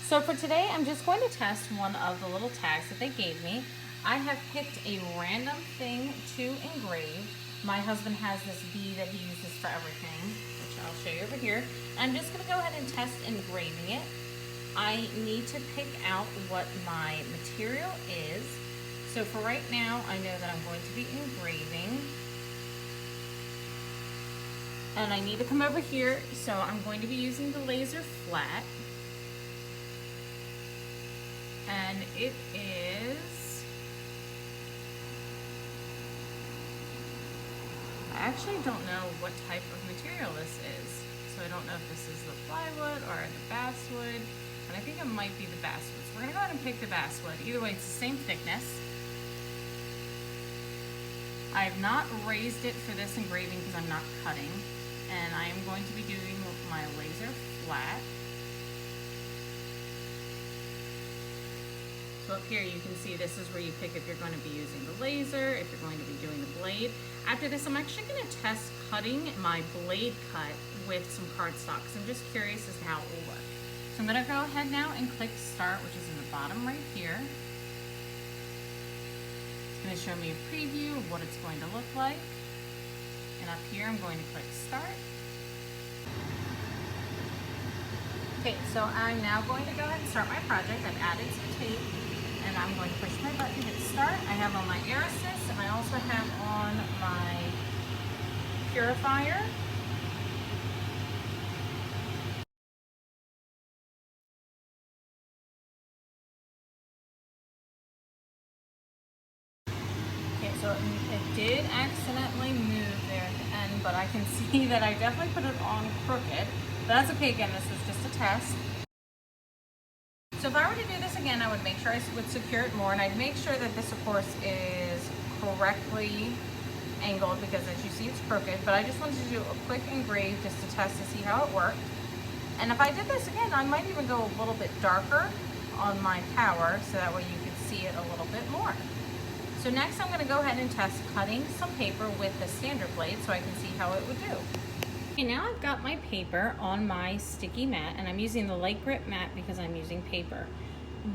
So for today, I'm just going to test one of the little tags that they gave me. I have picked a random thing to engrave. My husband has this bee that he uses for everything, which I'll show you over here. I'm just gonna go ahead and test engraving it. I need to pick out what my material is. So for right now, I know that I'm going to be engraving. And I need to come over here, so I'm going to be using the laser flat. And it is, I actually don't know what type of material this is. So I don't know if this is the plywood or the basswood, but I think it might be the basswood. So we're gonna go ahead and pick the basswood. Either way, it's the same thickness. I have not raised it for this engraving because I'm not cutting. And I am going to be doing my laser flat. So up here you can see this is where you pick if you're going to be using the laser, if you're going to be doing the blade. After this, I'm actually going to test cutting my blade cut with some cardstock because I'm just curious as to how it will work. So I'm going to go ahead now and click start, which is in the bottom right here. It's going to show me a preview of what it's going to look like. And up here I'm going to click start. Okay, so I'm now going to go ahead and start my project. I've added some tape. And I'm going to push my button, hit start. I have on my air assist, and I also have on my purifier. Okay, so it did accidentally move there at the end, but I can see that I definitely put it on crooked. But that's okay, again, this was just a test. So if I were to do this again, I would make sure I would secure it more, and I'd make sure that this, of course, is correctly angled because as you see it's crooked, but I just wanted to do a quick engrave just to test to see how it worked. And if I did this again, I might even go a little bit darker on my power so that way you can see it a little bit more. So next I'm going to go ahead and test cutting some paper with the standard blade so I can see how it would do. Okay, now I've got my paper on my sticky mat, and I'm using the light grip mat because I'm using paper.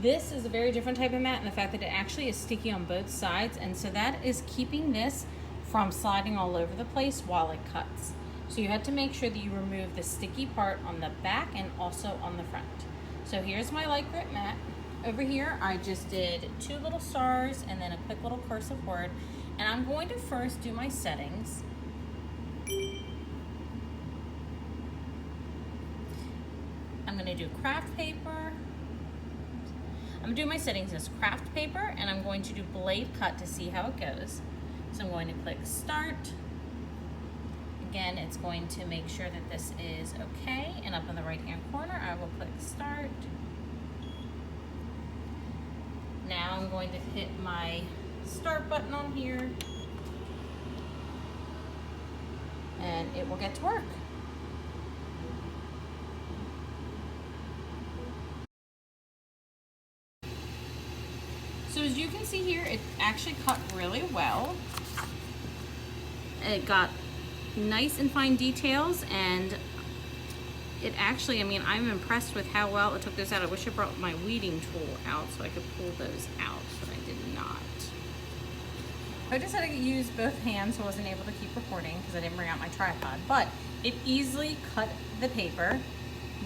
This is a very different type of mat in the fact that it actually is sticky on both sides, and so that is keeping this from sliding all over the place while it cuts. So you have to make sure that you remove the sticky part on the back and also on the front. So here's my light grip mat. Over here I just did 2 little stars and then a quick little cursive word, and I'm going to first do my settings. I'm going to do craft paper. I'm going to do my settings as craft paper, and I'm going to do blade cut to see how it goes. So I'm going to click start. Again, it's going to make sure that this is okay, and up in the right hand corner I will click start. Now I'm going to hit my start button on here, and it will get to work. So as you can see here, it actually cut really well. It got nice and fine details, and it actually, I mean, I'm impressed with how well it took those out. I wish I brought my weeding tool out so I could pull those out, but I did not. I just had to use both hands, so I wasn't able to keep recording because I didn't bring out my tripod, but it easily cut the paper.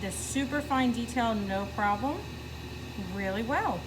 The super fine detail, no problem, really well.